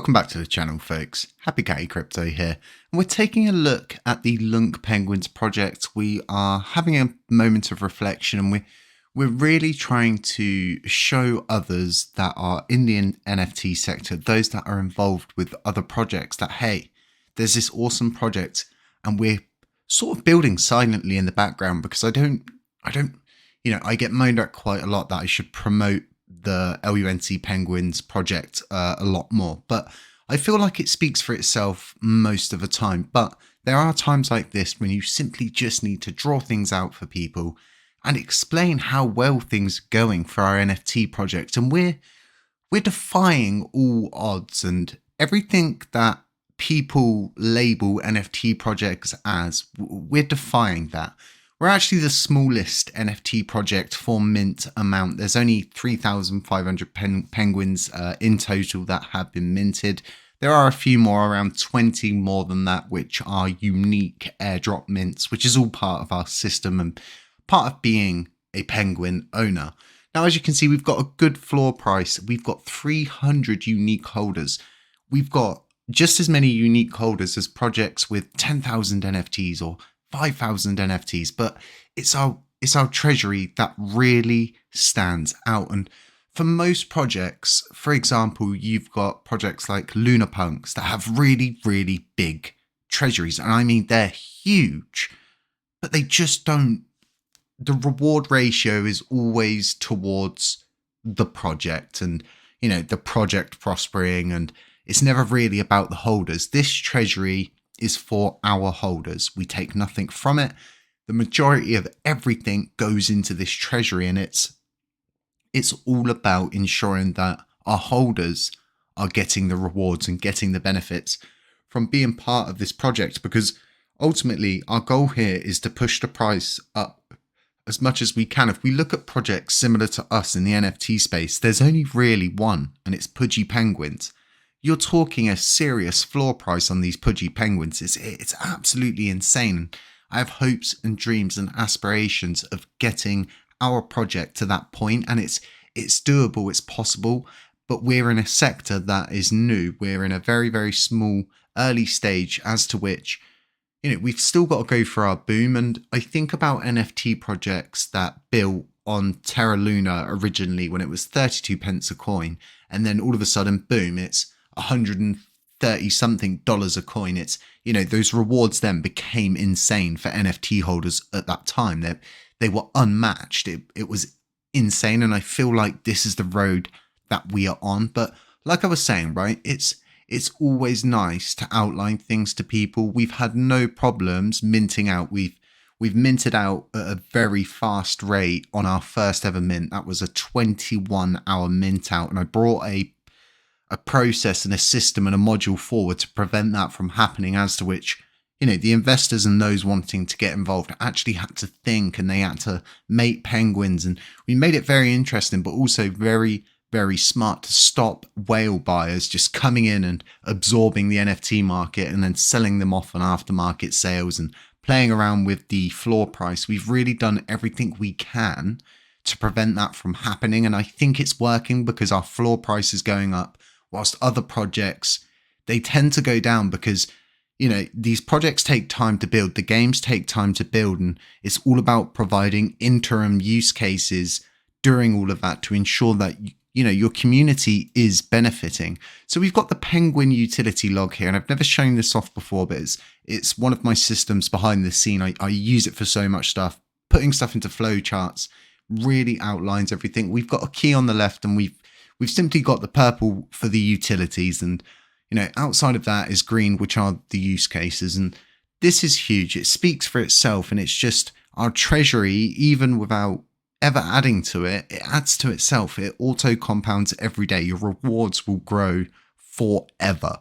Welcome back to the channel, folks. HappyCattyCrypto here, and we're taking a look at the Lunc Penguins project. We are having a moment of reflection, and we're really trying to show others that are in the NFT sector, those that are involved with other projects, that hey, there's this awesome project, and we're sort of building silently in the background because I don't, I get moaned at quite a lot that I should promote the LUNC Penguins project a lot more, but I feel like it speaks for itself most of the time. But there are times like this when you simply just need to draw things out for people and explain how well things are going for our NFT project. And we're defying all odds, and everything that people label NFT projects as, we're defying that. We're actually the smallest NFT project for mint amount. There's only 3,500 penguins in total that have been minted. There are a few more, around 20 more than that, which are unique airdrop mints, which is all part of our system and part of being a penguin owner. Now, as you can see, we've got a good floor price. We've got 300 unique holders. We've got just as many unique holders as projects with 10,000 NFTs or 5,000 NFTs, but it's our treasury that really stands out. And for most projects, for example, you've got projects like LUNCpunks that have really, really big treasuries. And I mean, they're huge, but they just don't, the reward ratio is always towards the project and, the project prospering, and it's never really about the holders. This treasury is for our holders. We take nothing from it. The majority of everything goes into this treasury, and it's all about ensuring that our holders are getting the rewards and getting the benefits from being part of this project, because ultimately our goal here is to push the price up as much as we can. If we look at projects similar to us in the NFT space, there's only really one, and it's Pudgy Penguins. You're talking a serious floor price on these Pudgy Penguins. It's absolutely insane. I have hopes and dreams and aspirations of getting our project to that point, and it's doable, it's possible, but we're in a sector that is new. We're in a very, very small early stage as to which, we've still got to go for our boom. And I think about NFT projects that built on Terra originally when it was 32 pence a coin, and then all of a sudden, boom, it's $130 something a coin. It's, those rewards then became insane for NFT holders at that time. They were unmatched. It was insane. And I feel like this is the road that we are on. But like I was saying, right, it's always nice to outline things to people. We've had no problems minting out. We've minted out at a very fast rate on our first ever mint. That was a 21-hour mint out. And I brought a process and a system and a module forward to prevent that from happening, as to which, the investors and those wanting to get involved actually had to think, and they had to make penguins. And we made it very interesting, but also very, very smart to stop whale buyers just coming in and absorbing the NFT market and then selling them off on aftermarket sales and playing around with the floor price. We've really done everything we can to prevent that from happening. And I think it's working because our floor price is going up, whilst other projects, they tend to go down because, these projects take time to build. The games take time to build. And it's all about providing interim use cases during all of that to ensure that, your community is benefiting. So we've got the Penguin utility log here, and I've never shown this off before, but it's one of my systems behind the scene. I use it for so much stuff. Putting stuff into flowcharts really outlines everything. We've got a key on the left, and we've simply got the purple for the utilities, and outside of that is green, which are the use cases. And this is huge. It speaks for itself, and it's just our treasury, even without ever adding to it, it adds to itself. It auto compounds every day. Your rewards will grow forever.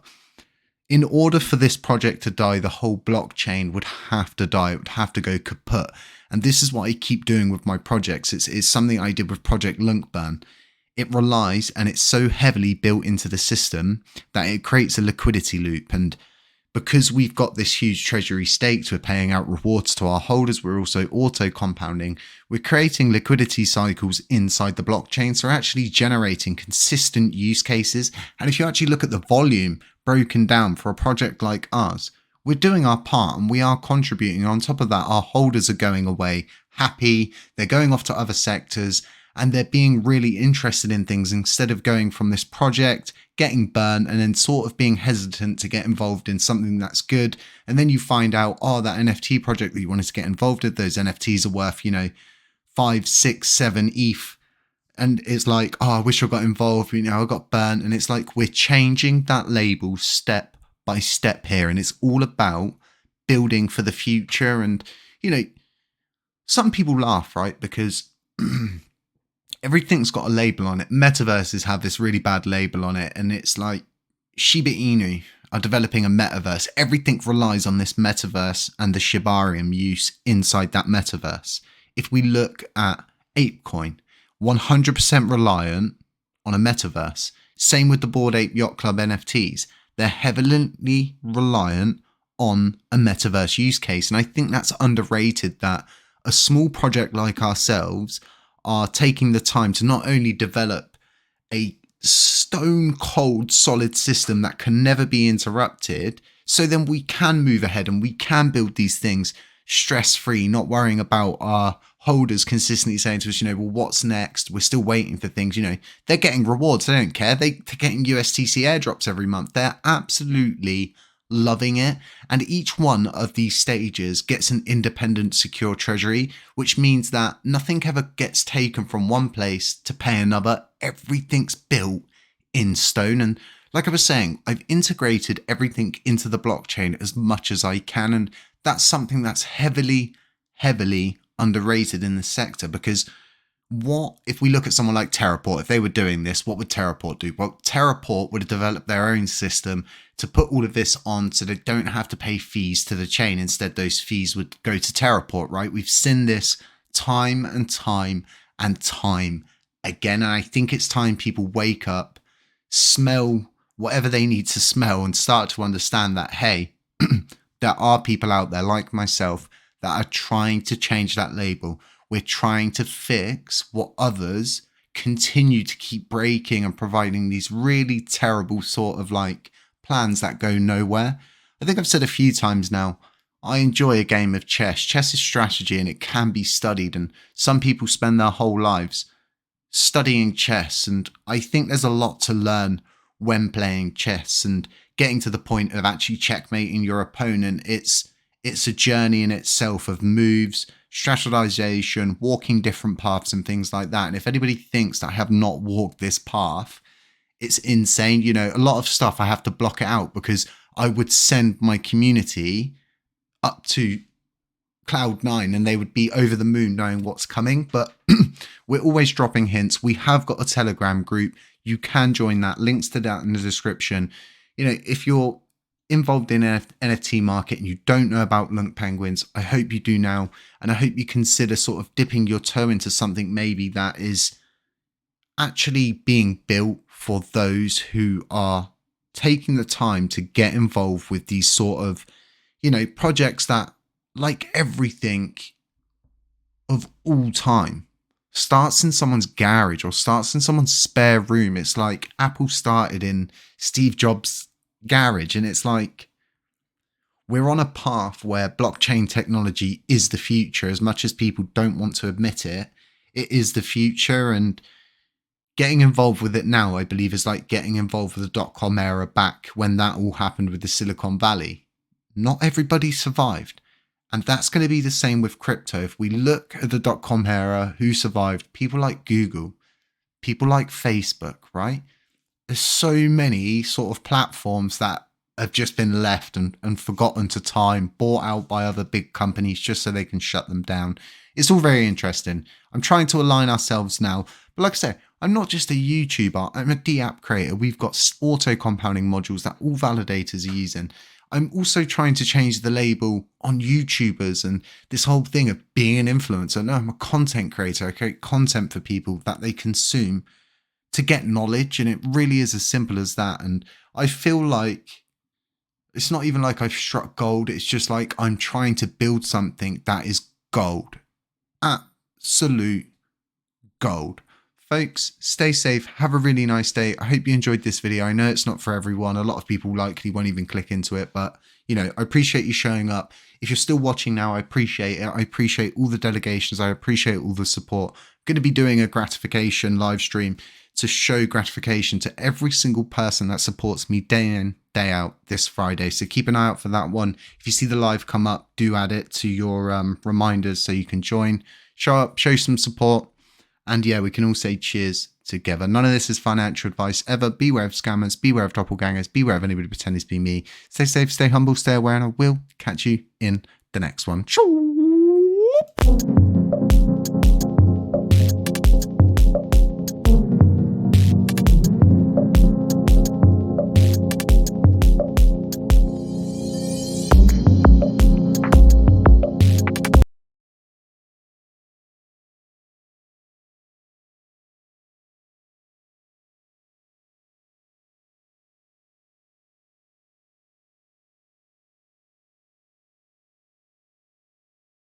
In order for this project to die, the whole blockchain would have to die. It would have to go kaput. And this is what I keep doing with my projects. It's something I did with ProjectLUNCBurn. It relies, and it's so heavily built into the system that it creates a liquidity loop. And because we've got this huge treasury staked, we're paying out rewards to our holders, we're also auto compounding, we're creating liquidity cycles inside the blockchain, so we're actually generating consistent use cases. And if you actually look at the volume broken down for a project like ours, we're doing our part and we are contributing. On top of that, our holders are going away happy, they're going off to other sectors, and they're being really interested in things instead of going from this project, getting burnt, and then sort of being hesitant to get involved in something that's good. And then you find out, oh, that NFT project that you wanted to get involved with, those NFTs are worth, 5, 6, 7 ETH. And it's like, oh, I wish I got involved, I got burnt. And it's like, we're changing that label step by step here. And it's all about building for the future. And, some people laugh, right? Because everything's got a label on it. Metaverses have this really bad label on it. And it's like Shiba Inu are developing a metaverse. Everything relies on this metaverse and the Shibarium use inside that metaverse. If we look at ApeCoin, 100% reliant on a metaverse. Same with the Bored Ape Yacht Club NFTs. They're heavily reliant on a metaverse use case. And I think that's underrated, that a small project like ourselves are taking the time to not only develop a stone cold solid system that can never be interrupted, so then we can move ahead and we can build these things stress free, not worrying about our holders consistently saying to us, well, what's next? We're still waiting for things. They're getting rewards. They don't care. They're getting USTC airdrops every month. They're absolutely loving it. And each one of these stages gets an independent secure treasury, which means that nothing ever gets taken from one place to pay another. Everything's built in stone. And like I was saying, I've integrated everything into the blockchain as much as I can. And that's something that's heavily, heavily underrated in the sector, because what if we look at someone like Terraport? If they were doing this, what would Terraport do? Well, Terraport would have developed their own system to put all of this on so they don't have to pay fees to the chain. Instead, those fees would go to Terraport, right? We've seen this time and time and time again. And I think it's time people wake up, smell whatever they need to smell, and start to understand that, hey, there are people out there like myself that are trying to change that label. We're trying to fix what others continue to keep breaking and providing these really terrible sort of like plans that go nowhere. I think I've said a few times now, I enjoy a game of chess. Chess is strategy and it can be studied. And some people spend their whole lives studying chess. And I think there's a lot to learn when playing chess and getting to the point of actually checkmating your opponent. It's a journey in itself of moves, strategization, walking different paths and things like that. And if anybody thinks that I have not walked this path, it's insane. A lot of stuff I have to block it out because I would send my community up to cloud 9 and they would be over the moon knowing what's coming. But we're always dropping hints. We have got a Telegram group. You can join that. Links to that in the description. If you're involved in an NFT market and you don't know about Lunc Penguins, I hope you do now. And I hope you consider sort of dipping your toe into something maybe that is actually being built for those who are taking the time to get involved with these sort of, projects that, like everything of all time, starts in someone's garage or starts in someone's spare room. It's like Apple started in Steve Jobs' garage, and it's like we're on a path where blockchain technology is the future. As much as people don't want to admit it, it is the future, and getting involved with it now, I believe, is like getting involved with the dot-com era back when that all happened with the Silicon Valley. Not everybody survived, and that's going to be the same with crypto. If we look at the dot-com era, who survived? People like Google, people like Facebook, right? There's so many sort of platforms that have just been left and forgotten to time, bought out by other big companies just so they can shut them down. It's all very interesting. I'm trying to align ourselves now. But like I say, I'm not just a YouTuber. I'm a D-app creator. We've got auto compounding modules that all validators are using. I'm also trying to change the label on YouTubers and this whole thing of being an influencer. No, I'm a content creator. I create content for people that they consume to get knowledge, and it really is as simple as that. And I feel like It's not even like I've struck gold. It's just like I'm trying to build something that is gold. Absolute gold. Folks, stay safe. Have a really nice day. I hope you enjoyed this video. I know it's not for everyone. A lot of people likely won't even click into it, but you know, I appreciate you showing up. If you're still watching now, I appreciate it. I appreciate all the delegations. I appreciate all the support. I'm going to be doing a gratification live stream to show gratification to every single person that supports me day in, day out this Friday. So keep an eye out for that one. If you see the live come up, do add it to your reminders so you can join. Show up, show some support. And yeah, we can all say cheers together. None of this is financial advice ever. Beware of scammers, beware of doppelgangers, beware of anybody pretending to be me. Stay safe, stay humble, stay aware, and I will catch you in the next one.